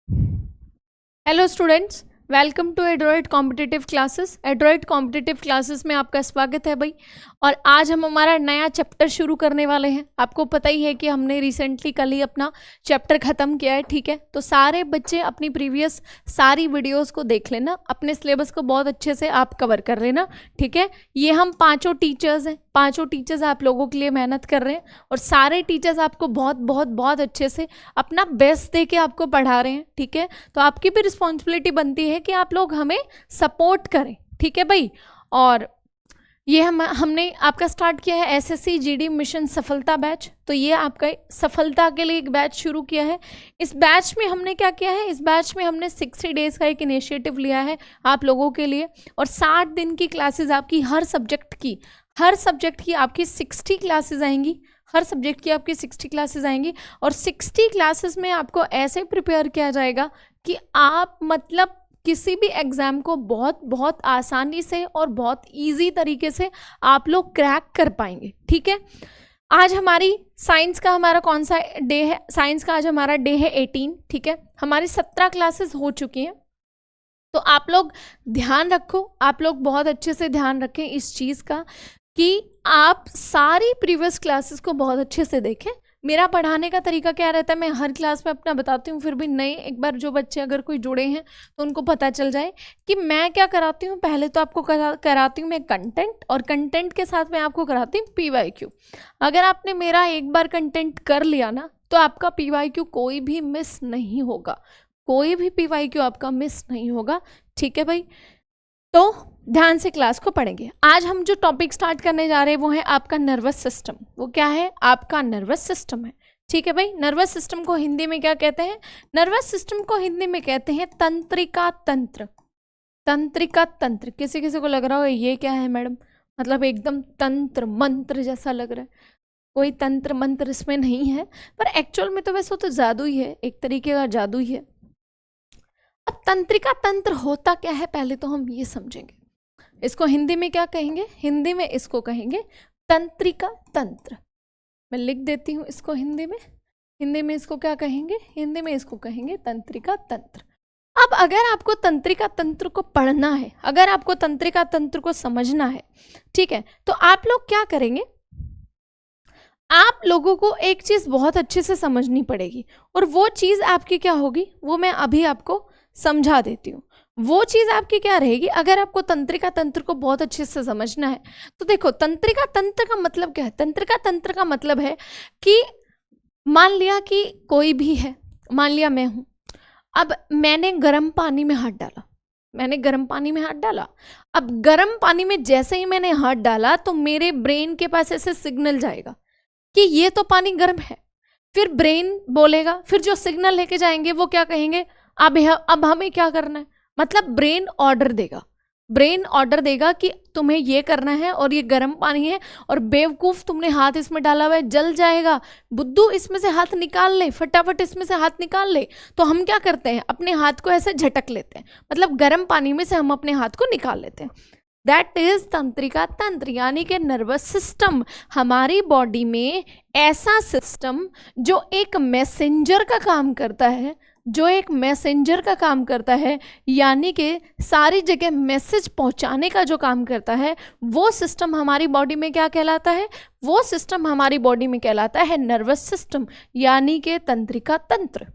Hello students, welcome to Adroit competitive classes. Adroit competitive classes में आपका स्वागत है भाई। और आज हम हमारा नया चैप्टर शुरू करने वाले हैं। आपको पता ही है कि हमने रिसेंटली कल ही अपना चैप्टर ख़त्म किया है, ठीक है। तो सारे बच्चे अपनी प्रीवियस सारी वीडियोस को देख लेना, अपने सिलेबस को बहुत अच्छे से आप कवर कर लेना, ठीक है। ये हम पाँचों टीचर्स हैं, पाँचों टीचर्स आप लोगों के लिए मेहनत कर रहे हैं और सारे टीचर्स आपको बहुत बहुत बहुत अच्छे से अपना बेस्ट दे के आपको पढ़ा रहे हैं, ठीक है। तो आपकी भी रिस्पॉन्सिबिलिटी बनती है कि आप लोग हमें सपोर्ट करें, ठीक है भाई। और ये हमने आपका स्टार्ट किया है एसएससी जीडी मिशन सफलता बैच। तो ये आपका सफलता के लिए एक बैच शुरू किया है। इस बैच में हमने क्या किया है, इस बैच में हमने 60 डेज़ का एक इनिशिएटिव लिया है आप लोगों के लिए। और 60 दिन की क्लासेस आपकी हर सब्जेक्ट की आपकी 60 क्लासेस आएंगी, हर सब्जेक्ट की आपकी 60 क्लासेस आएंगी। और 60 क्लासेस में आपको ऐसे प्रिपेयर किया जाएगा कि आप मतलब किसी भी एग्ज़ाम को बहुत बहुत आसानी से और बहुत इजी तरीके से आप लोग क्रैक कर पाएंगे, ठीक है। आज हमारी साइंस का हमारा कौन सा डे है? साइंस का आज हमारा डे है 18, ठीक है। हमारी 17 क्लासेस हो चुकी हैं। तो आप लोग ध्यान रखो, आप लोग बहुत अच्छे से ध्यान रखें इस चीज़ का कि आप सारी प्रीवियस क्लासेस को बहुत अच्छे से देखें। मेरा पढ़ाने का तरीका क्या रहता है, मैं हर क्लास में अपना बताती हूँ, फिर भी नए एक बार जो बच्चे अगर कोई जुड़े हैं तो उनको पता चल जाए कि मैं क्या कराती हूँ। पहले तो आपको कराती हूँ मैं कंटेंट, और कंटेंट के साथ मैं आपको कराती हूँ PYQ। अगर आपने मेरा एक बार कंटेंट कर लिया ना तो आपका PYQ कोई भी मिस नहीं होगा, कोई भी PYQ आपका मिस नहीं होगा, ठीक है भाई। तो ध्यान से क्लास को पढ़ेंगे। आज हम जो टॉपिक स्टार्ट करने जा रहे हैं वो है आपका नर्वस सिस्टम। वो क्या है? आपका नर्वस सिस्टम है, ठीक है भाई। नर्वस सिस्टम को हिंदी में क्या कहते हैं? नर्वस सिस्टम को हिंदी में कहते हैं तंत्रिका तंत्र। तंत्रिका तंत्र। किसी किसी को लग रहा हो ये क्या है मैडम, मतलब एकदम तंत्र मंत्र जैसा लग रहा है। कोई तंत्र मंत्र इसमें नहीं है, पर एक्चुअल में तो वैसे तो जादू ही है, एक तरीके का जादू ही है। अब तंत्रिका तंत्र होता क्या है पहले तो हम ये समझेंगे। इसको हिंदी में क्या कहेंगे? हिंदी में इसको कहेंगे तंत्रिका तंत्र। मैं लिख देती हूँ इसको हिंदी में इसको क्या कहेंगे? हिंदी में इसको कहेंगे तंत्रिका तंत्र। अब अगर आपको तंत्रिका तंत्र को पढ़ना है, अगर आपको तंत्रिका तंत्र को समझना है, ठीक है, तो आप लोग क्या करेंगे? आप लोगों को एक चीज़ बहुत अच्छे से समझनी पड़ेगी, और वो चीज़ आपकी क्या होगी वो मैं अभी आपको समझा देती हूँ। वो चीज़ आपकी क्या रहेगी? अगर आपको तंत्रिका तंत्र को बहुत अच्छे से समझना है तो देखो, तंत्रिका तंत्र का मतलब क्या है? तंत्रिका तंत्र का मतलब है कि मान लिया कि कोई भी है, मान लिया मैं हूँ, अब मैंने गर्म पानी में हाथ डाला, अब गर्म पानी में जैसे ही मैंने हाथ डाला तो मेरे ब्रेन के पास ऐसे सिग्नल जाएगा कि ये तो पानी गर्म है। फिर ब्रेन बोलेगा, फिर जो सिग्नल लेके जाएंगे वो क्या कहेंगे, अब हमें क्या करना है, मतलब ब्रेन ऑर्डर देगा कि तुम्हें ये करना है और ये गर्म पानी है, और बेवकूफ़ तुमने हाथ इसमें डाला हुआ है, जल जाएगा, बुद्धू इसमें से हाथ निकाल ले, फटाफट इसमें से हाथ निकाल ले। तो हम क्या करते हैं, अपने हाथ को ऐसे झटक लेते हैं, मतलब गर्म पानी में से हम अपने हाथ को निकाल लेते हैं। दैट इज तंत्रिका तंत्र, यानी कि नर्वस सिस्टम। हमारी बॉडी में ऐसा सिस्टम जो एक मैसेंजर का काम करता है, यानी कि सारी जगह मैसेज पहुंचाने का जो काम करता है, वो सिस्टम हमारी बॉडी में क्या कहलाता है? वो सिस्टम हमारी बॉडी में कहलाता है नर्वस सिस्टम, यानी कि तंत्रिका तंत्र,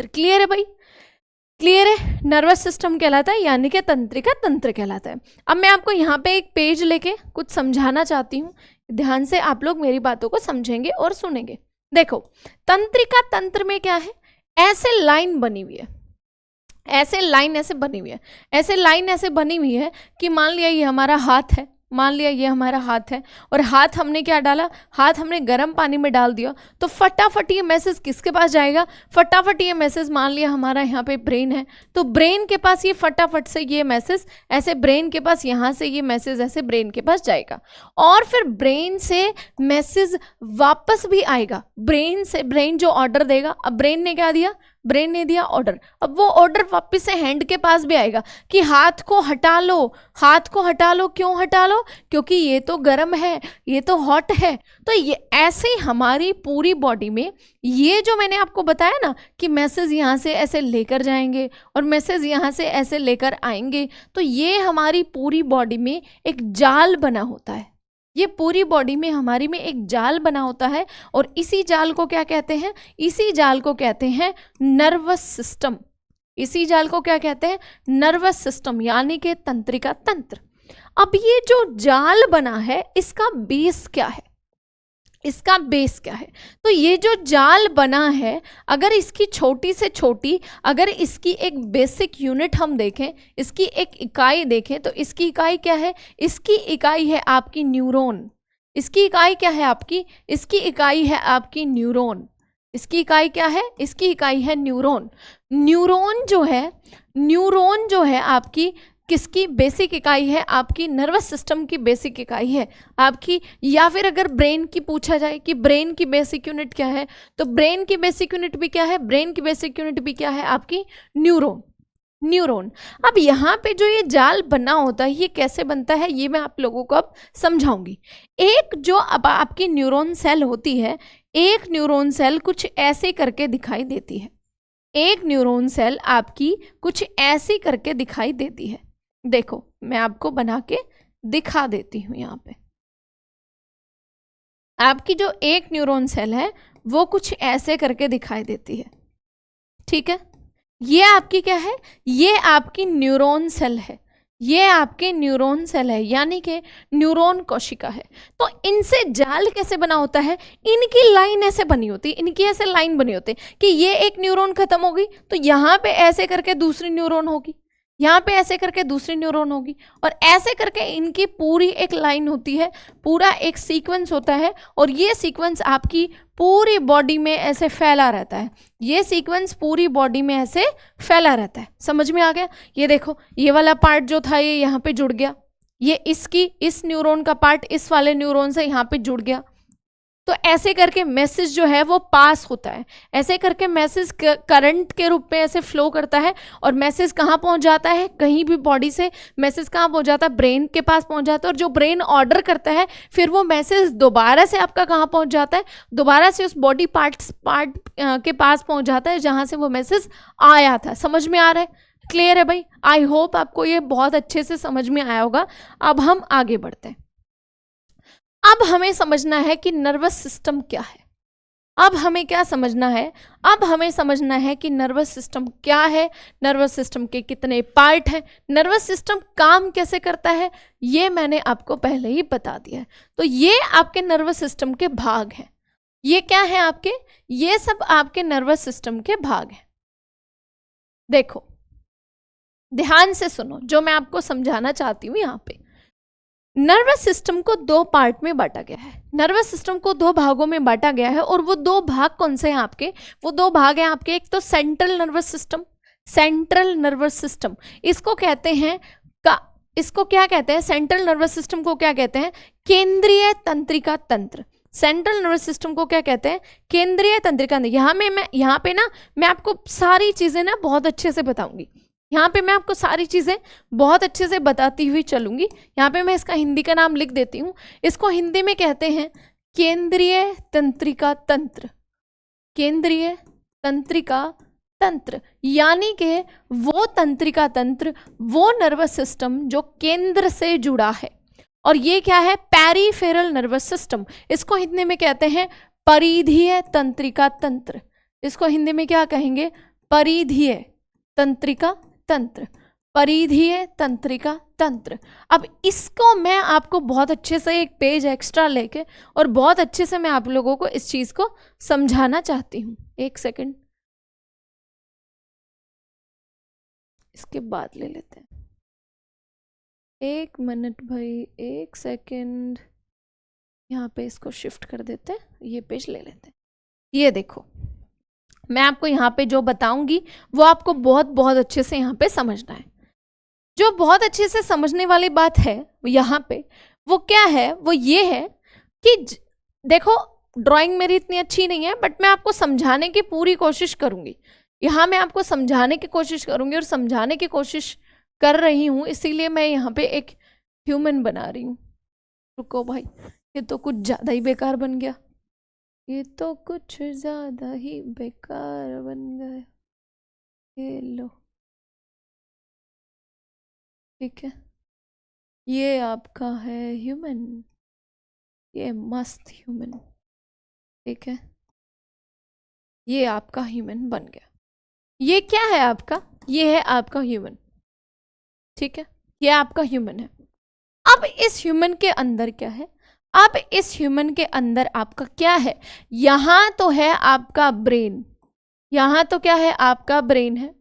क्लियर है भाई? क्लियर है? नर्वस सिस्टम कहलाता है यानी कि तंत्रिका तंत्र कहलाता है। अब मैं आपको यहाँ पे एक पेज लेके कुछ समझाना चाहती हूँ, ध्यान से आप लोग मेरी बातों को समझेंगे और सुनेंगे। देखो, तंत्रिका तंत्र में क्या है, ऐसे लाइन ऐसे लाइन ऐसे बनी हुई है कि मान लिया ये हमारा हाथ है, और हाथ हमने क्या डाला, हाथ हमने गर्म पानी में डाल दिया, तो फटाफट ये मैसेज किसके पास जाएगा? फटाफट ये मैसेज, मान लिया हमारा यहाँ पे ब्रेन है, तो ब्रेन के पास ये फटाफट से ये मैसेज ऐसे ब्रेन के पास, यहाँ से ये मैसेज ऐसे ब्रेन के पास जाएगा, और फिर ब्रेन से मैसेज वापस भी आएगा। ब्रेन जो ऑर्डर देगा, अब ब्रेन ने क्या दिया, ब्रेन ने दिया ऑर्डर, अब वो ऑर्डर वापस से हैंड के पास भी आएगा कि हाथ को हटा लो, हाथ को हटा लो। क्यों हटा लो? क्योंकि ये तो गर्म है, ये तो हॉट है। तो ये ऐसे ही हमारी पूरी बॉडी में ये जो मैंने आपको बताया ना कि मैसेज यहाँ से ऐसे लेकर जाएंगे और मैसेज यहाँ से ऐसे लेकर आएंगे, तो ये हमारी पूरी बॉडी में एक जाल बना होता है। ये पूरी बॉडी में हमारी में एक जाल बना होता है और इसी जाल को क्या कहते हैं? इसी जाल को कहते हैं नर्वस सिस्टम। इसी जाल को क्या कहते हैं? नर्वस सिस्टम, यानी कि तंत्रिका तंत्र। अब ये जो जाल बना है इसका बेस क्या है? इसका बेस क्या है? तो ये जो जाल बना है, अगर इसकी छोटी से छोटी, अगर इसकी एक बेसिक यूनिट हम देखें, इसकी एक इकाई देखें, तो इसकी इकाई क्या है? इसकी इकाई है आपकी न्यूरॉन। इसकी इकाई क्या है आपकी? इसकी इकाई है आपकी न्यूरॉन। इसकी इकाई क्या है? इसकी इकाई है न्यूरॉन। न्यूरॉन जो है आपकी किसकी बेसिक इकाई है? आपकी नर्वस सिस्टम की बेसिक इकाई है आपकी। या फिर अगर ब्रेन की पूछा जाए कि ब्रेन की बेसिक यूनिट क्या है, तो ब्रेन की बेसिक यूनिट भी क्या है? ब्रेन की बेसिक यूनिट भी क्या है आपकी? न्यूरॉन। अब यहाँ पे जो ये जाल बना होता है, ये कैसे बनता है ये मैं आप लोगों को अब समझाऊंगी। एक जो अब आपकी न्यूरॉन सेल होती है, एक न्यूरॉन सेल कुछ ऐसे करके दिखाई देती है। एक न्यूरॉन सेल आपकी कुछ ऐसी करके दिखाई देती है। देखो मैं आपको बना के दिखा देती हूं। यहाँ पे आपकी जो एक न्यूरॉन सेल है वो कुछ ऐसे करके दिखाई देती है, ठीक है। ये आपकी क्या है? ये आपकी न्यूरॉन सेल है। ये आपके न्यूरॉन सेल है, यानी कि न्यूरॉन कोशिका है। तो इनसे जाल कैसे बना होता है? इनकी लाइन ऐसे बनी होती है, इनकी ऐसे लाइन बनी होती है कि ये एक न्यूरॉन खत्म हो गई तो यहाँ पे ऐसे करके दूसरी न्यूरॉन होगी, यहाँ पे ऐसे करके दूसरी न्यूरॉन होगी, और ऐसे करके इनकी पूरी एक लाइन होती है, पूरा एक सीक्वेंस होता है। और ये सीक्वेंस आपकी पूरी बॉडी में ऐसे फैला रहता है। ये सीक्वेंस पूरी बॉडी में ऐसे फैला रहता है। समझ में आ गया? ये देखो, ये वाला पार्ट जो था ये यहाँ पे जुड़ गया, ये इस न्यूरॉन का पार्ट इस वाले न्यूरॉन से यहाँ पे जुड़ गया। तो ऐसे करके मैसेज जो है वो पास होता है, ऐसे करके मैसेज करंट के रूप में ऐसे फ्लो करता है। और मैसेज कहाँ पहुँच जाता है? कहीं भी बॉडी से मैसेज कहाँ पहुँच जाता है? ब्रेन के पास पहुँच जाता है। और जो ब्रेन ऑर्डर करता है फिर वो मैसेज दोबारा से आपका कहाँ पहुँच जाता है? दोबारा से उस बॉडी पार्ट के पास पहुँच जाता है जहाँ से वो मैसेज आया था। समझ में आ रहा है? क्लियर है भाई? आई होप आपको ये बहुत अच्छे से समझ में आया होगा। अब हम आगे बढ़ते हैं। अब हमें समझना है कि नर्वस सिस्टम क्या है। अब हमें क्या समझना है? अब हमें समझना है कि नर्वस सिस्टम क्या है, नर्वस सिस्टम के कितने पार्ट हैं, नर्वस सिस्टम काम कैसे करता है, ये मैंने आपको पहले ही बता दिया है। तो ये आपके नर्वस सिस्टम के भाग हैं। ये क्या है आपके? ये सब आपके नर्वस सिस्टम के भाग हैं। देखो ध्यान से सुनो जो मैं आपको समझाना चाहती हूँ। यहाँ पे नर्वस सिस्टम को दो पार्ट में बांटा गया है। नर्वस सिस्टम को दो भागों में बांटा गया है। और वो दो भाग कौन से हैं आपके? वो दो भाग हैं आपके, एक तो central nervous system. Central nervous system इसको कहते हैं इसको क्या कहते हैं? सेंट्रल नर्वस सिस्टम को क्या कहते हैं? केंद्रीय तंत्रिका तंत्र। सेंट्रल नर्वस सिस्टम को क्या कहते हैं? केंद्रीय तंत्रिका तंत्र। यहाँ पे ना मैं आपको सारी चीजें ना बहुत अच्छे से बताऊंगी। यहाँ पे मैं आपको सारी चीज़ें बहुत अच्छे से बताती हुई चलूंगी। यहाँ पे मैं इसका हिंदी का नाम लिख देती हूँ। इसको हिंदी में कहते हैं केंद्रीय तंत्रिका तंत्र। केंद्रीय तंत्रिका तंत्र यानी कि वो तंत्रिका तंत्र, वो नर्वस सिस्टम जो केंद्र से जुड़ा है। और ये क्या है? Peripheral nervous system. इसको हिंदी में कहते हैं परिधीय तंत्रिका तंत्र। इसको हिंदी में क्या कहेंगे? परिधीय तंत्रिका तंत्र। परिधीय तंत्रिका तंत्र। अब इसको मैं आपको बहुत अच्छे से एक पेज एक्स्ट्रा लेके और बहुत अच्छे से मैं आप लोगों को इस चीज को समझाना चाहती हूँ। एक सेकंड, इसके बाद ले लेते हैं। एक मिनट भाई, एक सेकंड, यहाँ पे इसको शिफ्ट कर देते हैं, ये पेज ले लेते हैं। ये देखो मैं आपको यहाँ पे जो बताऊंगी वो आपको बहुत बहुत अच्छे से यहाँ पे समझना है। जो बहुत अच्छे से समझने वाली बात है यहाँ पे वो क्या है? वो ये है कि देखो ड्राइंग मेरी इतनी अच्छी नहीं है, बट मैं आपको समझाने की पूरी कोशिश करूंगी, यहाँ मैं आपको समझाने की कोशिश करूंगी और समझाने की कोशिश कर रही हूँ, इसीलिए मैं यहाँ पे एक ह्यूमन बना रही हूँ। रुको भाई, ये तो कुछ ज़्यादा ही बेकार बन गया, ये तो कुछ ज़्यादा ही बेकार बन गया। ये लो, ठीक है, ये आपका है ह्यूमन, ये मस्त ह्यूमन, ठीक है, ये आपका ह्यूमन बन गया। ये क्या है आपका, ये है आपका ह्यूमन, ठीक है, ये आपका ह्यूमन है। अब इस ह्यूमन के अंदर क्या है, अब इस ह्यूमन के अंदर आपका क्या है, यहाँ तो है आपका ब्रेन, यहाँ तो क्या है आपका ब्रेन है,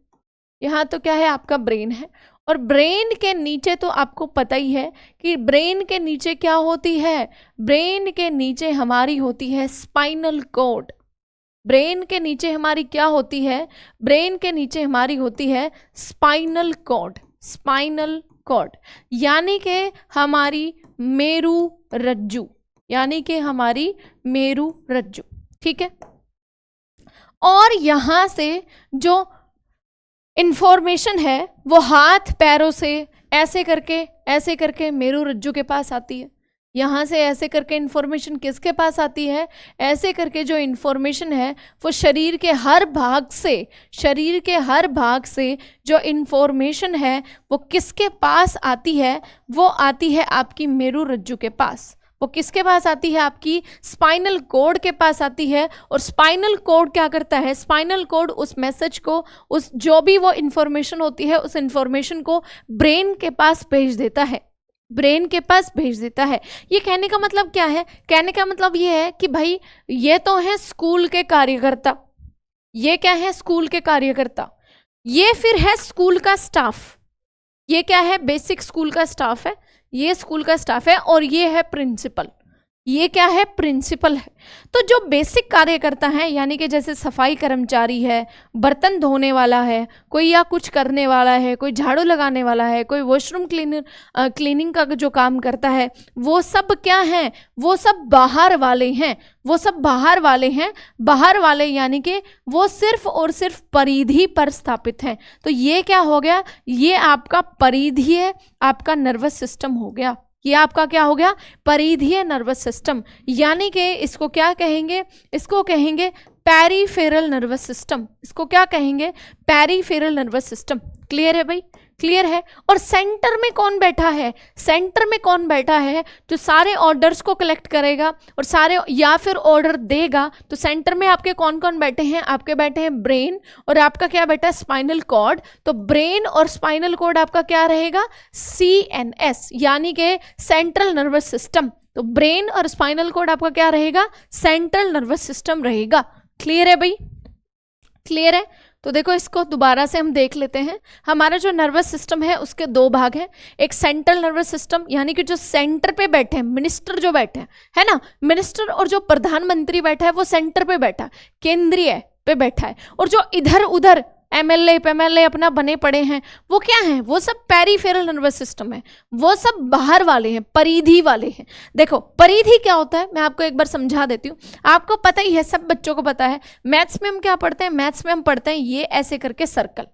यहाँ तो क्या है आपका ब्रेन है, और ब्रेन के नीचे तो आपको पता ही है कि ब्रेन के नीचे क्या होती है, ब्रेन के नीचे हमारी होती है स्पाइनल कॉर्ड। ब्रेन के नीचे हमारी क्या होती है, ब्रेन के नीचे हमारी होती है स्पाइनल कॉर्ड, स्पाइनल कॉर्ड यानी कि हमारी मेरु रज्जु, यानी कि हमारी मेरु रज्जु, ठीक है। और यहाँ से जो इंफॉर्मेशन है वो हाथ पैरों से ऐसे करके मेरु रज्जु के पास आती है। यहाँ से ऐसे करके इंफॉर्मेशन किसके पास आती है, ऐसे करके जो इंफॉर्मेशन है वो शरीर के हर भाग से, शरीर के हर भाग से जो इंफॉर्मेशन है वो किसके पास आती है, वो आती है आपकी मेरु रज्जु के पास। वो किसके पास आती है, आपकी स्पाइनल कॉर्ड के पास आती है। और स्पाइनल कॉर्ड क्या करता है, स्पाइनल कॉर्ड उस मैसेज को, उस जो भी वो इंफॉर्मेशन होती है उस इंफॉर्मेशन को ब्रेन के पास भेज देता है, ब्रेन के पास भेज देता है। ये कहने का मतलब क्या है, कहने का मतलब ये है कि भाई ये तो है स्कूल के कार्यकर्ता, ये क्या है स्कूल के कार्यकर्ता, ये फिर है स्कूल का स्टाफ, ये क्या है बेसिक स्कूल का स्टाफ है, ये स्कूल का स्टाफ है, और ये है प्रिंसिपल, ये क्या है प्रिंसिपल है। तो जो बेसिक कार्यकर्ता हैं यानी कि जैसे सफाई कर्मचारी है, बर्तन धोने वाला है कोई, या कुछ करने वाला है कोई, झाड़ू लगाने वाला है कोई, वॉशरूम क्लीनिंग का जो काम करता है, वो सब क्या हैं, वो सब बाहर वाले हैं, वो सब बाहर वाले हैं। बाहर वाले यानी कि वो सिर्फ और सिर्फ परिधि पर स्थापित हैं। तो ये क्या हो गया, ये आपका परिधीय है, आपका नर्वस सिस्टम हो गया, ये आपका क्या हो गया परिधीय नर्वस सिस्टम, यानी कि इसको क्या कहेंगे, इसको कहेंगे पेरिफेरल नर्वस सिस्टम, इसको क्या कहेंगे पेरिफेरल नर्वस सिस्टम। क्लियर है भाई, क्लियर है। और सेंटर में कौन बैठा है, सेंटर में कौन बैठा है, जो सारे ऑर्डर्स को कलेक्ट करेगा और सारे या फिर ऑर्डर देगा। तो सेंटर में आपके कौन कौन बैठे हैं, आपके बैठे हैं ब्रेन और आपका क्या बैठा है स्पाइनल कॉर्ड। तो ब्रेन और स्पाइनल कॉर्ड आपका क्या रहेगा CNS यानी कि सेंट्रल नर्वस सिस्टम। तो ब्रेन और स्पाइनल कॉर्ड आपका क्या रहेगा सेंट्रल नर्वस सिस्टम रहेगा। क्लियर है भाई, क्लियर है। तो देखो इसको दोबारा से हम देख लेते हैं। हमारा जो नर्वस सिस्टम है उसके दो भाग हैं, एक सेंट्रल नर्वस सिस्टम यानी कि जो सेंटर पे बैठे हैं, मिनिस्टर जो बैठे हैं है ना, मिनिस्टर और जो प्रधानमंत्री बैठा है वो सेंटर पे बैठा है, केंद्रीय पे बैठा है। और जो इधर उधर MLA अपना बने पड़े हैं वो क्या हैं, वो सब पेरिफेरल नर्वस सिस्टम है, वो सब बाहर वाले हैं, परिधि वाले हैं। देखो परिधि क्या होता है मैं आपको एक बार समझा देती हूँ, आपको पता ही है, सब बच्चों को पता है। मैथ्स में हम क्या पढ़ते हैं, मैथ्स में हम पढ़ते हैं ये ऐसे करके सर्कल,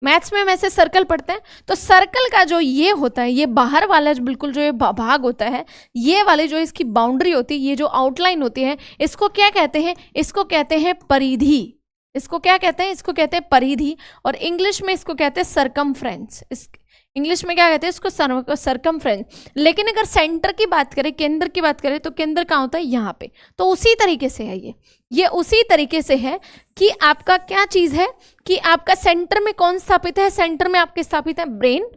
मैथ्स में हम ऐसे सर्कल पढ़ते हैं। तो सर्कल का जो ये होता है, ये बाहर वाला जो बिल्कुल जो ये भाग होता है, ये वाले जो इसकी बाउंड्री होती है, ये जो आउटलाइन होती है, इसको क्या कहते हैं, इसको कहते हैं परिधि। इसको क्या कहते हैं, इसको कहते हैं परिधि। और इंग्लिश में इसको कहते हैं सरकमफ्रेंस, इंग्लिश में क्या कहते हैं इसको सरकमफ्रेंस। लेकिन अगर सेंटर की बात करें, केंद्र की बात करें, तो केंद्र कहाँ होता है यहाँ पे। तो उसी तरीके से है ये उसी तरीके से है कि आपका क्या चीज़ है कि आपका सेंटर में कौन स्थापित है, सेंटर में आपके स्थापित है ब्रेन,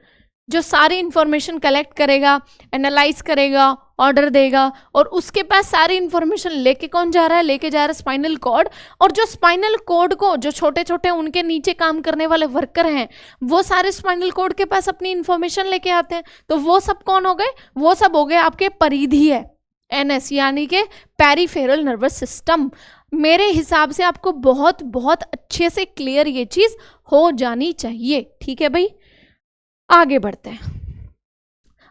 जो सारी इंफॉर्मेशन कलेक्ट करेगा, एनालाइज करेगा, ऑर्डर देगा, और उसके पास सारी इंफॉर्मेशन लेके कौन जा रहा है, लेके जा रहा है स्पाइनल कॉर्ड। और जो स्पाइनल कॉर्ड को, जो छोटे छोटे उनके नीचे काम करने वाले वर्कर हैं, वो सारे स्पाइनल कॉर्ड के पास अपनी इंफॉर्मेशन लेके आते हैं। तो वो सब कौन हो गए, वो सब हो गए आपके परिधीय NS यानी कि पेरिफेरल नर्वस सिस्टम। मेरे हिसाब से आपको बहुत बहुत अच्छे से क्लियर ये चीज हो जानी चाहिए। ठीक है भाई, आगे बढ़ते हैं।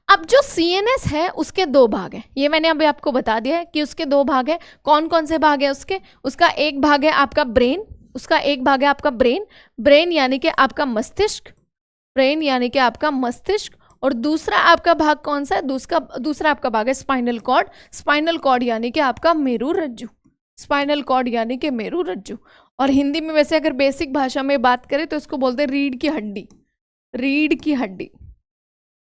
अब जो CNS है उसके दो भाग हैं, ये मैंने अभी आपको बता दिया है कि उसके दो भाग हैं। कौन कौन से भाग है उसके, उसका एक भाग है आपका ब्रेन उसका एक भाग है आपका ब्रेन, ब्रेन यानी कि आपका मस्तिष्क, ब्रेन यानी कि आपका मस्तिष्क, और दूसरा आपका भाग कौन सा है, दूसरा आपका भाग है स्पाइनल कॉर्ड, स्पाइनल कॉर्ड यानी कि आपका मेरुरज्जु, स्पाइनल कॉर्ड यानी कि मेरुरज्जु। और हिंदी में वैसे अगर बेसिक भाषा में बात करें तो इसको बोलते हैं रीढ़ की हड्डी, रीढ़ की हड्डी।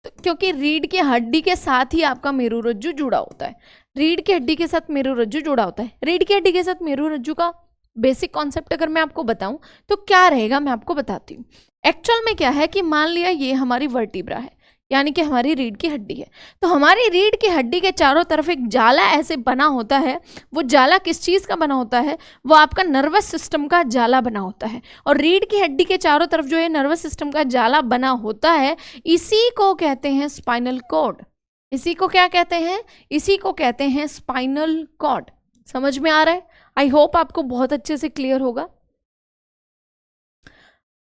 तो क्योंकि रीढ़ की हड्डी के साथ ही आपका मेरुरज्जु जुड़ा होता है, रीढ़ की हड्डी के साथ मेरुरज्जु जुड़ा होता है। रीढ़ की हड्डी के साथ मेरुरज्जु का बेसिक कॉन्सेप्ट अगर मैं आपको बताऊं तो क्या रहेगा, मैं आपको बताती हूँ। एक्चुअल में क्या है कि मान लिया ये हमारी वर्टिब्रा है, यानी कि हमारी रीढ़ की हड्डी है, तो हमारी रीढ़ की हड्डी के चारों तरफ एक जाला ऐसे बना होता है। वो जाला किस चीज़ का बना होता है, वो आपका नर्वस सिस्टम का जाला बना होता है। और रीढ़ की हड्डी के चारों तरफ जो है नर्वस सिस्टम का जाला बना होता है, इसी को कहते हैं स्पाइनल कॉर्ड। इसी को क्या कहते हैं, इसी को कहते हैं स्पाइनल कॉर्ड। समझ में आ रहा है? आई होप आपको बहुत अच्छे से क्लियर होगा।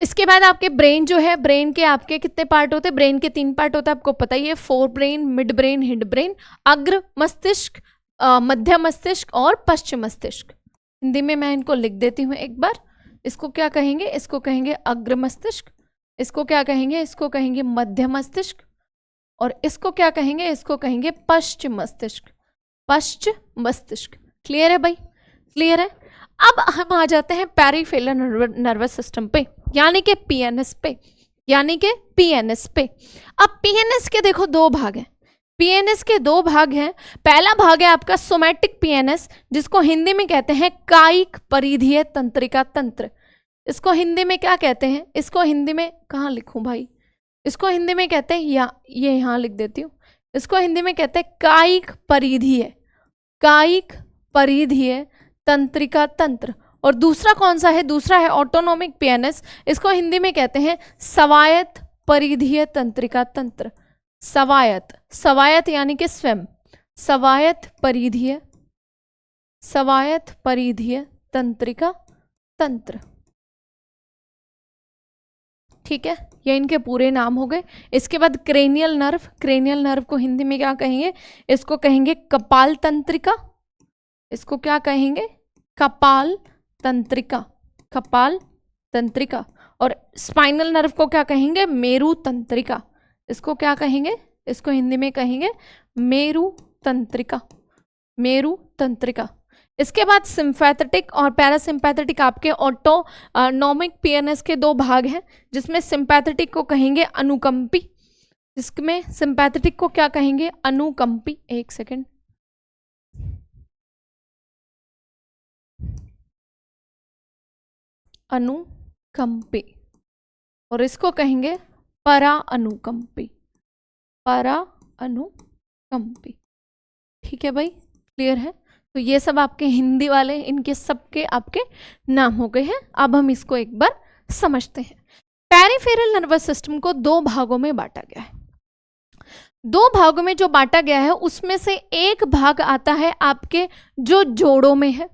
इसके बाद आपके ब्रेन जो है, ब्रेन के आपके कितने पार्ट होते हैं, ब्रेन के 3 पार्ट होते हैं, आपको पता ही है, fore brain, mid brain, hind brain, अग्र मस्तिष्क, मध्य मस्तिष्क और पश्चिम मस्तिष्क। हिंदी में मैं इनको लिख देती हूँ एक बार। इसको क्या कहेंगे, इसको कहेंगे अग्र मस्तिष्क, इसको क्या कहेंगे, इसको कहेंगे मध्य मस्तिष्क, और इसको क्या कहेंगे, इसको कहेंगे पश्चिम मस्तिष्क, पश्चिम मस्तिष्क। क्लियर है भाई, क्लियर है? अब हम आ जाते हैं पेरिफेरल नर्वस सिस्टम पे, यानी कि पीएनएस पे, यानी कि पीएनएस पे। अब पीएनएस के देखो 2 भाग हैं, पीएनएस के 2 भाग हैं। पहला भाग है आपका सोमैटिक पीएनएस, जिसको हिंदी में कहते हैं कायिक परिधीय तंत्रिका तंत्र। इसको हिंदी में क्या कहते हैं, इसको हिंदी में कहाँ लिखूं भाई, इसको हिंदी में कहते हैं, या ये यहाँ लिख देती हूँ, इसको हिंदी में कहते हैं कायिक परिधीय, कायिक परिधीय तंत्रिका तंत्र। और दूसरा कौन सा है, दूसरा है ऑटोनोमिक पीएनएस, इसको हिंदी में कहते हैं स्वायत्त परिधीय तंत्रिका तंत्र। स्वायत्त, स्वायत्त यानी कि स्वयं, स्वायत्त परिधीय, स्वायत्त परिधीय तंत्रिका तंत्र। ठीक है, ये इनके पूरे नाम हो गए। इसके बाद क्रेनियल नर्व, क्रेनियल नर्व को हिंदी में क्या कहेंगे, इसको कहेंगे कपाल तंत्रिका, इसको क्या कहेंगे, कपाल तंत्रिका, कपाल तंत्रिका। और स्पाइनल नर्व को क्या कहेंगे, मेरु तंत्रिका, इसको क्या कहेंगे, इसको हिंदी में कहेंगे मेरु तंत्रिका, मेरु तंत्रिका। इसके बाद सिंपैथेटिक और पैरासिम्पैथेटिक आपके ऑटोनोमिक पीएनएस के 2 भाग हैं, जिसमें सिंपैथेटिक को कहेंगे अनुकंपी, जिसमें सिंपैथेटिक को क्या कहेंगे, अनुकंपी। एक सेकेंड, अनुकंपी, और इसको कहेंगे परा अनुकंपी, परा अनुकंपी। ठीक है भाई, क्लियर है? तो ये सब आपके हिंदी वाले, इनके सबके आपके नाम हो गए हैं। अब हम इसको एक बार समझते हैं। पेरिफेरल नर्वस सिस्टम को 2 भागों में बांटा गया है। 2 भागों में जो बांटा गया है उसमें से एक भाग आता है आपके जो जोड़ों में है,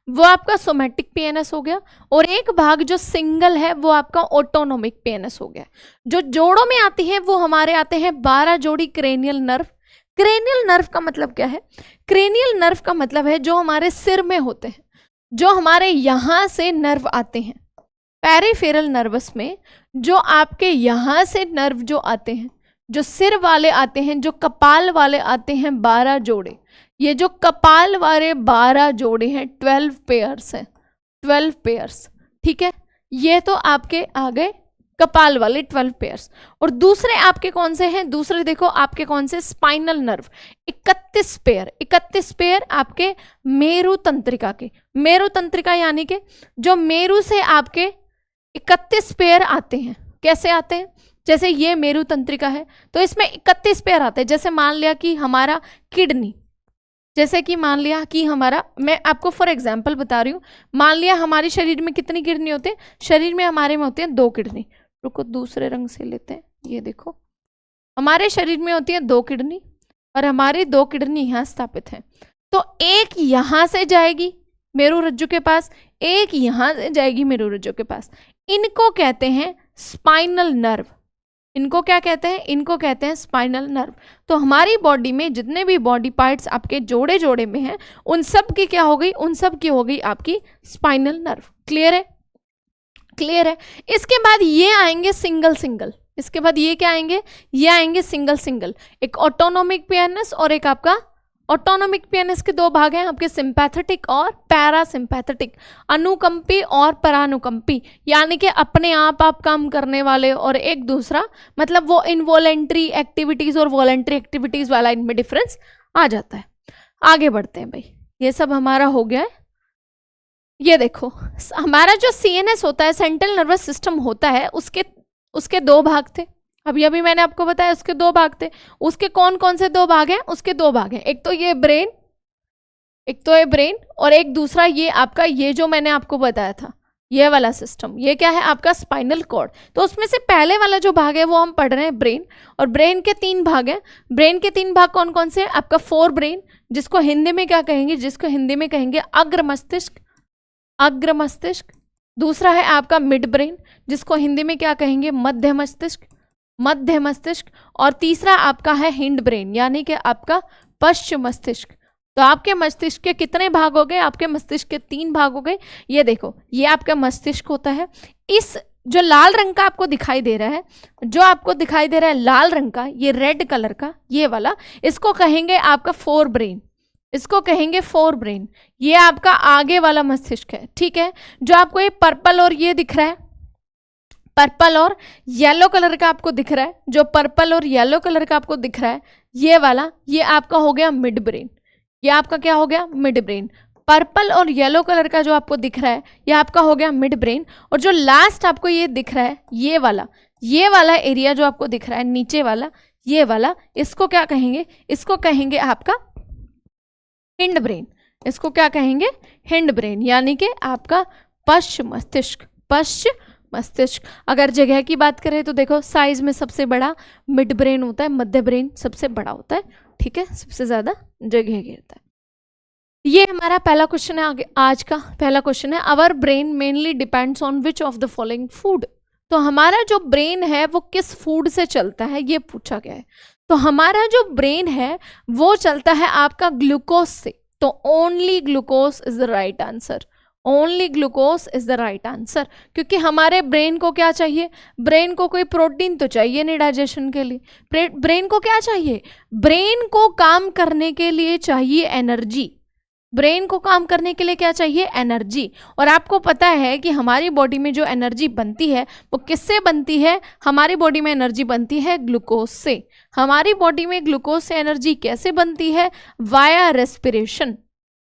वो आपका सोमैटिक पीएनएस हो गया, और एक भाग जो सिंगल है वो आपका ऑटोनोमिक पीएनएस हो गया। जो जोड़ों में आती है वो हमारे आते हैं 12 जोड़ी क्रेनियल नर्व। क्रेनियल नर्व का मतलब क्या है, क्रेनियल नर्व का मतलब है जो हमारे सिर में होते हैं, जो हमारे यहां से नर्व आते हैं। पेरिफेरल नर्वस में जो आपके यहां से नर्व जो आते हैं, जो सिर वाले आते हैं, जो कपाल वाले आते हैं 12 जोड़े। ये जो कपाल वाले 12 जोड़े हैं 12 पेयर्स हैं, 12 पेयर्स। ठीक है, ये तो आपके आ गए कपाल वाले 12 पेयर्स। और दूसरे आपके कौन से हैं, दूसरे देखो आपके कौन से, स्पाइनल नर्व 31 पेयर, 31 पेयर आपके मेरु तंत्रिका के। मेरु तंत्रिका यानी कि जो मेरु से आपके 31 पेयर आते हैं। कैसे आते हैं, जैसे ये मेरु तंत्रिका है तो इसमें 31 पेयर आते हैं। जैसे मान लिया कि हमारा किडनी, जैसे कि मान लिया कि हमारा, मैं आपको फॉर एग्जांपल बता रही हूँ, मान लिया हमारे शरीर में कितनी किडनी होते हैं, शरीर में हमारे में होते हैं 2 किडनी। रुको दूसरे रंग से लेते हैं, ये देखो हमारे शरीर में होती है 2 किडनी, और हमारी 2 किडनी यहाँ स्थापित हैं। तो एक यहाँ से जाएगी मेरुरज्जु के पास, एक यहाँ से जाएगी मेरुरज्जु के पास। इनको कहते हैं स्पाइनल नर्व। इनको क्या कहते हैं, इनको कहते हैं स्पाइनल नर्व। तो हमारी बॉडी में जितने भी बॉडी पार्ट्स आपके जोड़े जोड़े में हैं, उन सब की क्या हो गई, उन सब की हो गई आपकी स्पाइनल नर्व। क्लियर है, क्लियर है। इसके बाद ये आएंगे सिंगल सिंगल, इसके बाद ये क्या आएंगे, ये आएंगे सिंगल सिंगल। एक ऑटोनोमिक पियानस और एक आपका ऑटोनोमिक पियानस के दो भाग हैं आपके, सिंपैथेटिक और पैरासिम्पैथेटिक, अनुकंपी और परानुकंपी, यानी कि अपने आप काम करने वाले और एक दूसरा, मतलब वो इनवॉलेंट्री एक्टिविटीज और वॉलेंट्री एक्टिविटीज वाला इनमें डिफरेंस आ जाता है। आगे बढ़ते हैं भाई, ये सब हमारा हो गया है। ये देखो हमारा जो CNS होता है, सेंट्रल नर्वस सिस्टम होता है, उसके दो भाग थे, अभी मैंने आपको बताया उसके दो भाग थे। उसके कौन कौन से दो भाग हैं, उसके दो भाग हैं, एक तो ये ब्रेन, एक तो ये ब्रेन, और एक दूसरा ये आपका, ये जो मैंने आपको बताया था ये वाला सिस्टम, ये क्या है आपका स्पाइनल कॉर्ड। तो उसमें से पहले वाला जो भाग है वो हम पढ़ रहे हैं ब्रेन, और ब्रेन के 3 भाग हैं। ब्रेन के 3 भाग कौन कौन से हैं, आपका फोर ब्रेन, जिसको हिंदी में क्या कहेंगे, जिसको हिंदी में कहेंगे अग्र मस्तिष्क, अग्र मस्तिष्क। दूसरा है आपका मिड ब्रेन, जिसको हिंदी में क्या कहेंगे, मध्य मस्तिष्क, मध्य मस्तिष्क। और तीसरा आपका है हिंड ब्रेन, यानी कि आपका पश्चिम मस्तिष्क। तो आपके मस्तिष्क के कितने भाग हो गए, आपके मस्तिष्क के 3 भाग हो गए। ये देखो ये आपका मस्तिष्क होता है। इस जो लाल रंग का आपको दिखाई दे रहा है, जो आपको दिखाई दे रहा है लाल रंग का, ये रेड कलर का ये वाला, इसको कहेंगे आपका फोर ब्रेन, इसको कहेंगे फोर ब्रेन। ये आपका आगे वाला मस्तिष्क है, ठीक है। जो आपको ये पर्पल और ये दिख रहा है, पर्पल और येलो कलर का आपको दिख रहा है, जो पर्पल और येलो कलर का आपको दिख रहा है ये वाला, ये आपका हो गया मिड ब्रेन। ये आपका क्या हो गया, मिड ब्रेन। पर्पल और येलो कलर का जो आपको दिख रहा है ये आपका हो गया मिड ब्रेन। और जो लास्ट आपको ये दिख रहा है ये वाला एरिया जो आपको दिख रहा है नीचे वाला, ये वाला, इसको क्या कहेंगे, इसको कहेंगे आपका हिंड ब्रेन। इसको क्या कहेंगे, हिंड ब्रेन, यानी कि आपका पश्चिम मस्तिष्क, पश्चिम मस्तिष्क। अगर जगह की बात करें तो देखो साइज में सबसे बड़ा मिड ब्रेन होता है, मध्य ब्रेन सबसे बड़ा होता है, ठीक है, सबसे ज्यादा जगह घेरता है। ये हमारा पहला क्वेश्चन है, आगे आज का पहला क्वेश्चन है, our brain mainly depends on which of the following food. तो हमारा जो ब्रेन है वो किस फूड से चलता है ये पूछा गया है। तो हमारा जो ब्रेन है वो चलता है आपका ग्लूकोज से। तो only glucose is the right answer, only glucose is the right answer. क्योंकि हमारे ब्रेन को क्या चाहिए, ब्रेन को कोई प्रोटीन तो चाहिए नहीं डाइजेशन के लिए। ब्रेन को क्या चाहिए, ब्रेन को काम करने के लिए चाहिए एनर्जी। ब्रेन को काम करने के लिए क्या चाहिए, एनर्जी। और आपको पता है कि हमारी बॉडी में जो एनर्जी बनती है वो किससे बनती है, हमारी बॉडी में एनर्जी बनती है ग्लूकोज से। हमारी बॉडी में ग्लूकोज से एनर्जी कैसे बनती है, वाया रेस्पिरेशन,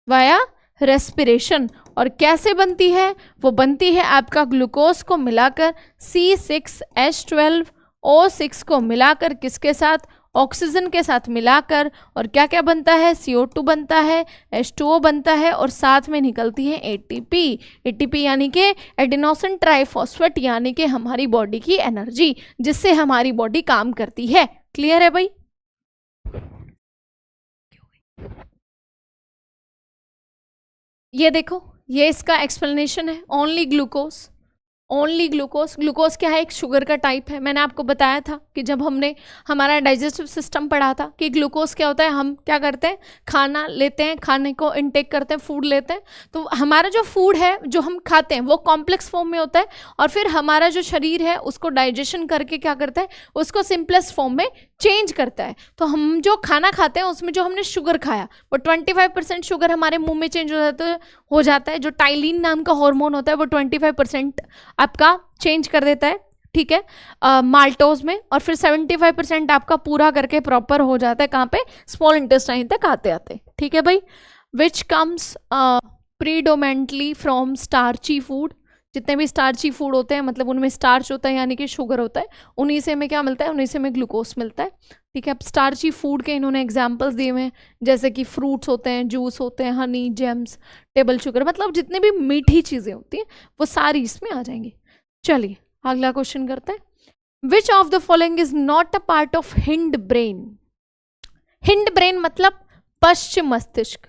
वाया रेस्पिरेशन। और कैसे बनती है, वो बनती है आपका ग्लूकोज को मिलाकर C6H12O6 को मिलाकर किसके साथ, ऑक्सीजन के साथ मिलाकर, और क्या क्या बनता है, CO2 बनता है, H2O बनता है, और साथ में निकलती है ATP। ATP यानी कि एडिनोसिन ट्राइफॉस्फेट, यानी कि हमारी बॉडी की एनर्जी, जिससे हमारी बॉडी काम करती है। क्लियर है भाई। ये देखो ये इसका एक्सप्लेनेशन है, only glucose, only glucose. Glucose क्या है, एक शुगर का टाइप है। मैंने आपको बताया था कि जब हमने हमारा डाइजेस्टिव सिस्टम पढ़ा था कि ग्लूकोज क्या होता है, हम क्या करते हैं, खाना लेते हैं, खाने को इनटेक करते हैं, फूड लेते हैं। तो हमारा जो फूड है जो हम खाते हैं वो कॉम्प्लेक्स फॉर्म में होता है, और फिर हमारा जो शरीर है उसको डाइजेशन करके क्या करता है, उसको सिंपलेस्ट फॉर्म में चेंज करता है। तो हम जो खाना खाते हैं उसमें जो हमने शुगर खाया वो 25% शुगर हमारे मुंह में चेंज हो जाता है। जो टाइलिन नाम का हार्मोन होता है वो 25% आपका चेंज कर देता है, ठीक है, माल्टोज में। और फिर 75% आपका पूरा करके प्रॉपर हो जाता है कहाँ पे, स्मॉल इंटेस्टाइन तक आते आते, ठीक है भाई। Which comes predominantly from starchy food. जितने भी स्टार्ची फूड होते हैं मतलब उनमें स्टार्च होता है यानी कि शुगर होता है, उन्हीं से में क्या मिलता है, उन्हीं से में ग्लूकोज मिलता है, ठीक है। अब स्टार्ची फूड के इन्होंने एग्जाम्पल्स दिए हुए हैं, जैसे कि फ्रूट्स होते हैं, जूस होते हैं, हनी, जेम्स, टेबल शुगर, मतलब जितने भी मीठी चीज़ें होती हैं वो सारी इसमें आ जाएंगी। चलिए अगला क्वेश्चन करते हैं। विच of the following is not a part of hind brain. Hind brain मतलब पश्चिम मस्तिष्क,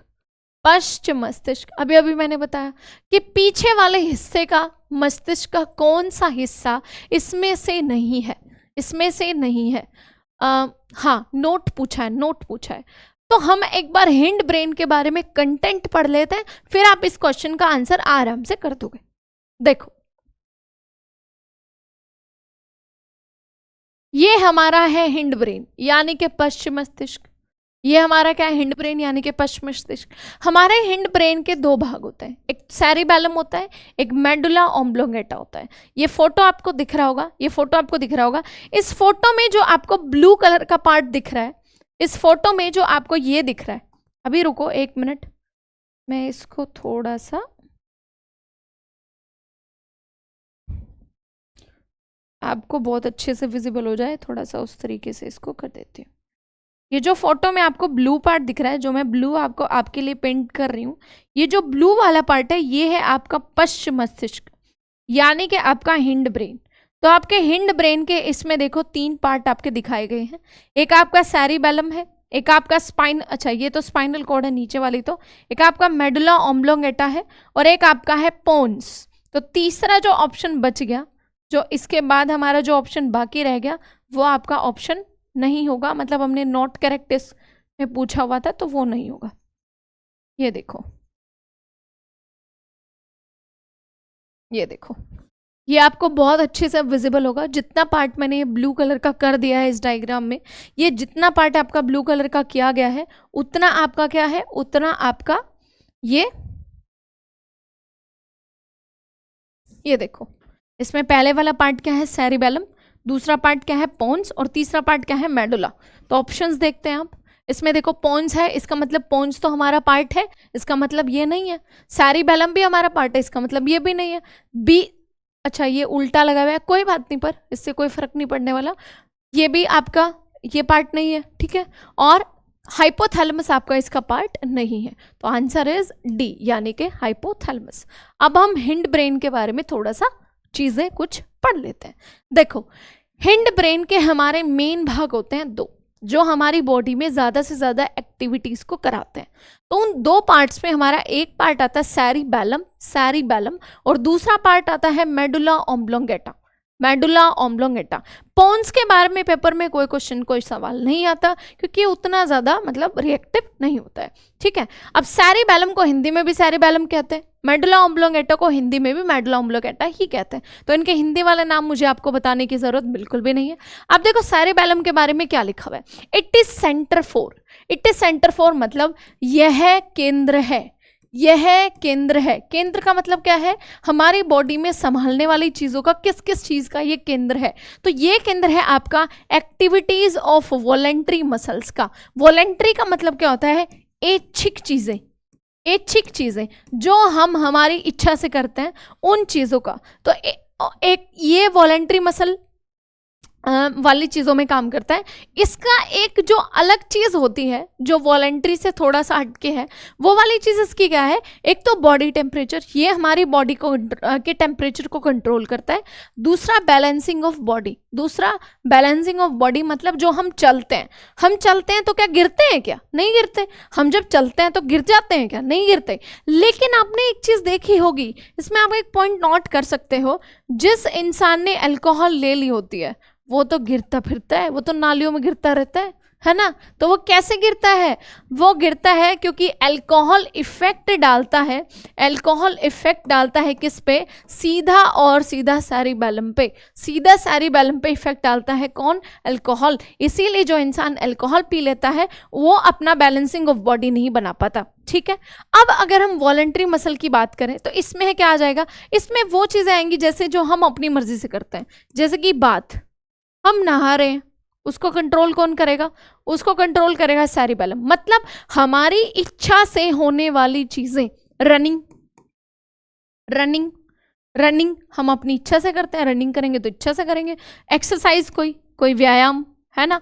पश्चिम मस्तिष्क। अभी अभी मैंने बताया कि पीछे वाले हिस्से का मस्तिष्क का कौन सा हिस्सा इसमें से नहीं है, इसमें से नहीं है। हाँ नोट पूछा है, नोट पूछा है। तो हम एक बार हिंड ब्रेन के बारे में कंटेंट पढ़ लेते हैं, फिर आप इस क्वेश्चन का आंसर आराम से कर दोगे। देखो ये हमारा है हिंड ब्रेन यानी कि पश्चिम मस्तिष्क। ये हमारा क्या है? हिंड ब्रेन यानी कि पश्चिम मस्तिष्क। हमारे हिंड ब्रेन के दो भाग होते हैं, एक सेरिबेलम होता है, एक मेडुला ऑब्लोंगेटा होता है। ये फोटो आपको दिख रहा होगा, ये फोटो आपको दिख रहा होगा। इस फोटो में जो आपको ब्लू कलर का पार्ट दिख रहा है, इस फोटो में जो आपको ये दिख रहा है, अभी रुको 1 मिनट, मैं इसको थोड़ा सा आपको बहुत अच्छे से विजिबल हो जाए, थोड़ा सा उस तरीके से इसको कर देती हूँ। ये जो फोटो में आपको ब्लू पार्ट दिख रहा है, जो मैं ब्लू आपको आपके लिए पेंट कर रही हूँ, ये जो ब्लू वाला पार्ट है ये है आपका पश्चिम मस्तिष्क यानी कि आपका हिंड ब्रेन। तो आपके हिंड ब्रेन के इसमें देखो 3 पार्ट आपके दिखाए गए हैं। एक आपका सेरिबेलम है, एक आपका स्पाइन, अच्छा ये तो स्पाइनल कॉर्ड है नीचे वाली, तो एक आपका मेडुला ऑब्लोंगेटा है और एक आपका है पोन्स। तो तीसरा जो ऑप्शन बच गया, जो इसके बाद हमारा जो ऑप्शन बाकी रह गया, वो आपका ऑप्शन नहीं होगा, मतलब हमने नॉट करेक्ट में पूछा हुआ था तो वो नहीं होगा। ये देखो, ये देखो, ये आपको बहुत अच्छे से विजिबल होगा। जितना पार्ट मैंने ये ब्लू कलर का कर दिया है इस डायग्राम में, ये जितना पार्ट आपका ब्लू कलर का किया गया है, उतना आपका क्या है, उतना आपका ये देखो, इसमें पहले वाला पार्ट क्या है, सेरिबेलम, दूसरा पार्ट क्या है, पोन्स, और तीसरा पार्ट क्या है, मेडुला। तो ऑप्शंस देखते हैं आप। इसमें देखो पोन्स है, इसका मतलब पोन्स तो हमारा पार्ट है, इसका मतलब ये नहीं है। सेरिबेलम भी हमारा पार्ट है, इसका मतलब ये भी नहीं है। बी, अच्छा ये उल्टा लगा हुआ है, कोई बात नहीं, पर इससे कोई फर्क नहीं पड़ने वाला। ये भी आपका ये पार्ट नहीं है, ठीक है। और हाइपोथैलेमस आपका इसका पार्ट नहीं है, तो आंसर इज डी यानी कि हाइपोथैलेमस। अब हम हिंड ब्रेन के बारे में थोड़ा सा चीजें कुछ पढ़ लेते हैं। देखो, हिंड ब्रेन के हमारे मेन भाग होते हैं 2, जो हमारी बॉडी में ज्यादा से ज्यादा एक्टिविटीज को कराते हैं। तो उन 2 पार्ट्स में हमारा एक पार्ट आता है सेरिबेलम और दूसरा पार्ट आता है medulla oblongata, medulla oblongata. Pons के बारे में पेपर में कोई क्वेश्चन, कोई सवाल नहीं आता, क्योंकि उतना ज्यादा मतलब रिएक्टिव नहीं होता है, ठीक है। अब सेरिबेलम को हिंदी में भी सेरिबेलम कहते हैं, मेडुला ऑब्लोंगेटा को हिंदी में भी मेडुला ऑब्लोंगेटा ही कहते हैं। तो इनके हिंदी वाले नाम मुझे आपको बताने की जरूरत बिल्कुल भी नहीं है। अब देखो सेरिबेलम के बारे में क्या लिखा हुआ है, इट इज सेंटर फॉर, मतलब यह केंद्र है, यह केंद्र है। केंद्र का मतलब क्या है, हमारी बॉडी में संभालने वाली चीजों का, किस किस चीज का ये केंद्र है। तो ये केंद्र है आपका एक्टिविटीज ऑफ वॉलेंट्री मसल्स का। वॉलेंट्री का मतलब क्या होता है, ऐच्छिक चीजें, ऐच्छिक चीजें जो हम हमारी इच्छा से करते हैं, उन चीजों का। तो एक ये वॉलेंट्री मसल वाली चीज़ों में काम करता है। इसका एक जो अलग चीज़ होती है, जो वॉलेंट्री से थोड़ा सा हटके है, वो वाली चीज़ इसकी क्या है, एक तो बॉडी टेम्परेचर, ये हमारी बॉडी को के टेम्परेचर को कंट्रोल करता है। दूसरा बैलेंसिंग ऑफ बॉडी, दूसरा बैलेंसिंग ऑफ बॉडी मतलब जो हम चलते हैं तो क्या गिरते हैं, क्या नहीं गिरते। हम जब चलते हैं तो गिर जाते हैं, क्या नहीं गिरते। लेकिन आपने एक चीज़ देखी होगी, इसमें आप एक पॉइंट नोट कर सकते हो, जिस इंसान ने अल्कोहल ले ली होती है वो तो गिरता फिरता है, वो तो नालियों में गिरता रहता है ना। तो वो कैसे गिरता है, वो गिरता है क्योंकि अल्कोहल इफेक्ट डालता है, अल्कोहल इफेक्ट डालता है किस पे, सीधा और सीधा सेरिबेलम पे, सीधा सेरिबेलम पे इफेक्ट डालता है कौन, अल्कोहल। इसीलिए जो इंसान अल्कोहल पी लेता है वो अपना बैलेंसिंग ऑफ बॉडी नहीं बना पाता, ठीक है। अब अगर हम वॉलेंट्री मसल की बात करें तो इसमें क्या आ जाएगा, इसमें वो चीजें आएंगी जैसे जो हम अपनी मर्जी से करते हैं। जैसे कि बात, हम नहा रहे हैं, उसको कंट्रोल कौन करेगा, उसको कंट्रोल करेगा सेरिबेलम। मतलब हमारी इच्छा से होने वाली चीजें, रनिंग रनिंग रनिंग हम अपनी इच्छा से करते हैं, रनिंग करेंगे तो इच्छा से करेंगे। एक्सरसाइज, कोई व्यायाम है ना,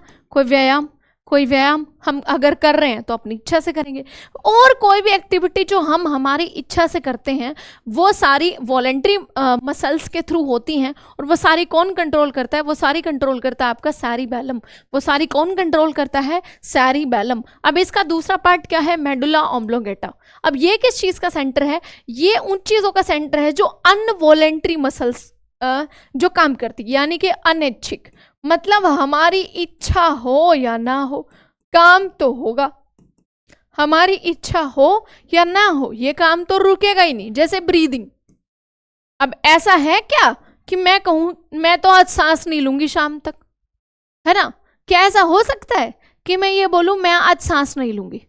कोई व्यायाम हम अगर कर रहे हैं तो अपनी इच्छा से करेंगे। और कोई भी एक्टिविटी जो हम हमारी इच्छा से करते हैं वो सारी वॉलेंट्री मसल्स के थ्रू होती हैं। और वो सारी कौन कंट्रोल करता है, वो सारी कंट्रोल करता है आपका सेरिबेलम, वो सारी कौन कंट्रोल करता है, सेरिबेलम। अब इसका दूसरा पार्ट क्या है, मेडुला ऑब्लोंगेटा। अब ये किस चीज़ का सेंटर है, ये उन चीज़ों का सेंटर है जो अनवॉलेंट्री मसल्स जो काम करती, यानी कि अनैच्छिक, मतलब हमारी इच्छा हो या ना हो काम तो होगा, हमारी इच्छा हो या ना हो ये काम तो रुकेगा ही नहीं। जैसे ब्रीदिंग, अब ऐसा है क्या कि मैं कहूं मैं तो आज सांस नहीं लूंगी शाम तक, है ना। क्या ऐसा हो सकता है कि मैं ये बोलूं मैं आज सांस नहीं लूंगी,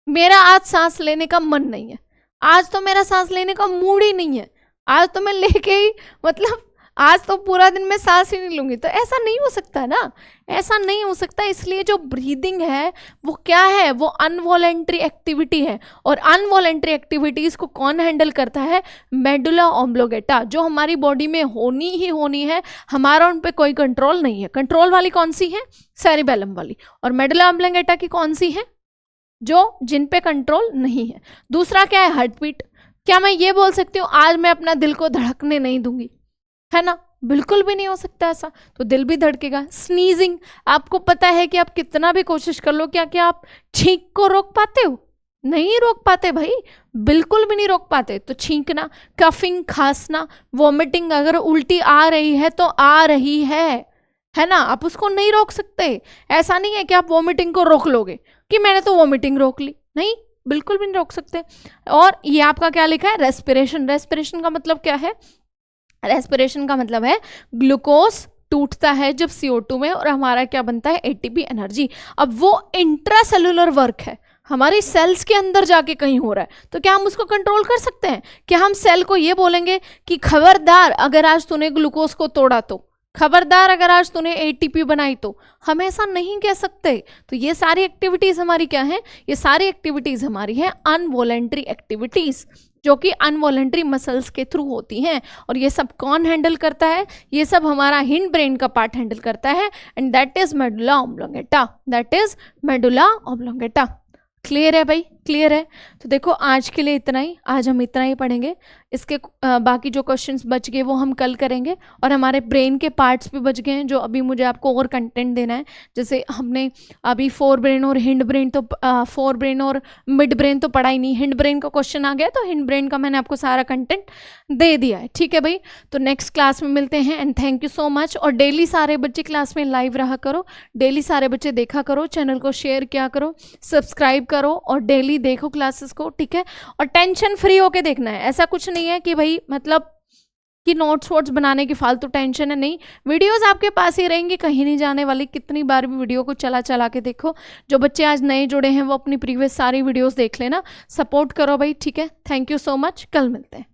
मेरा आज सांस लेने का मन नहीं है, आज तो मेरा सांस लेने का मूड ही नहीं है, आज तो मैं लेके ही मतलब आज तो पूरा दिन मैं सांस ही नहीं लूंगी, तो ऐसा नहीं हो सकता ना, ऐसा नहीं हो सकता। इसलिए जो ब्रीदिंग है वो क्या है, वो अनवॉलेंट्री एक्टिविटी है, और अनवॉलेंट्री एक्टिविटीज को कौन हैंडल करता है, मेडुला ऑब्लोंगेटा, जो हमारी बॉडी में होनी ही होनी है, हमारा उन पे कोई कंट्रोल नहीं है। कंट्रोल वाली कौन सी है, सेरिबेलम वाली, और मेडुला ऑब्लोंगेटा की कौन सी है, जो जिन पे कंट्रोल नहीं है। दूसरा क्या है, हार्ट बीट। क्या मैं ये बोल सकती हूँ आज मैं अपना दिल को धड़कने नहीं दूंगी, है ना, बिल्कुल भी नहीं हो सकता ऐसा, तो दिल भी धड़केगा। स्नीजिंग, आपको पता है कि आप कितना भी कोशिश कर लो, क्या आप छींक को रोक पाते हो, नहीं रोक पाते भाई, बिल्कुल भी नहीं रोक पाते। तो छींकना, कफिंग, खांसना, वॉमिटिंग, अगर उल्टी आ रही है तो आ रही है ना, आप उसको नहीं रोक सकते। ऐसा नहीं है कि आप वॉमिटिंग को रोक लोगे कि मैंने तो वॉमिटिंग रोक ली, नहीं, बिल्कुल भी नहीं रोक सकते। और ये आपका क्या लिखा है, रेस्पिरेशन। रेस्पिरेशन का मतलब क्या है, रेस्पिरेशन का मतलब है ग्लूकोज टूटता है जब CO2 में, और हमारा क्या बनता है, ATP एनर्जी। अब वो इंट्रासेलुलर वर्क है, हमारी सेल्स के अंदर जाके कहीं हो रहा है, तो क्या हम उसको कंट्रोल कर सकते हैं? क्या हम सेल को ये बोलेंगे कि खबरदार अगर आज तूने ग्लूकोज को तोड़ा तो, खबरदार अगर आज तूने ATP बनाई तो? हम ऐसा नहीं कह सकते। तो ये सारी एक्टिविटीज हमारी क्या है, ये सारी एक्टिविटीज हमारी है अनवॉलेंट्री एक्टिविटीज, जो कि अनवॉलेंट्री मसल्स के थ्रू होती हैं। और ये सब कौन हैंडल करता है, ये सब हमारा हिंड ब्रेन का पार्ट हैंडल करता है, and that is medulla oblongata, that is medulla oblongata. Clear है भाई, क्लियर है। तो देखो आज के लिए इतना ही, आज हम इतना ही पढ़ेंगे। इसके बाकी जो क्वेश्चंस बच गए वो हम कल करेंगे, और हमारे ब्रेन के पार्ट्स भी बच गए हैं जो अभी मुझे आपको और कंटेंट देना है। जैसे हमने अभी फोर ब्रेन और हिंड ब्रेन, तो फोर ब्रेन और मिड ब्रेन तो पढ़ा ही नहीं, हिंड ब्रेन का क्वेश्चन आ गया तो हिंड ब्रेन का मैंने आपको सारा कंटेंट दे दिया है, ठीक है भाई। तो नेक्स्ट क्लास में मिलते हैं, and thank you so much. और डेली सारे बच्चे क्लास में लाइव रहा करो, डेली सारे बच्चे देखा करो, चैनल को शेयर किया करो, सब्सक्राइब करो, और डेली देखो क्लासेस को, ठीक है। और टेंशन फ्री होके देखना है, ऐसा कुछ नहीं है कि भाई मतलब कि नोट्स वोट्स बनाने की फालतू टेंशन है, नहीं, वीडियोस आपके पास ही रहेंगी, कहीं नहीं जाने वाली। कितनी बार भी वीडियो को चला चला के देखो। जो बच्चे आज नए जुड़े हैं वो अपनी प्रीवियस सारी वीडियोस देख लेना, सपोर्ट करो भाई, ठीक है। थैंक यू सो मच, कल मिलते हैं।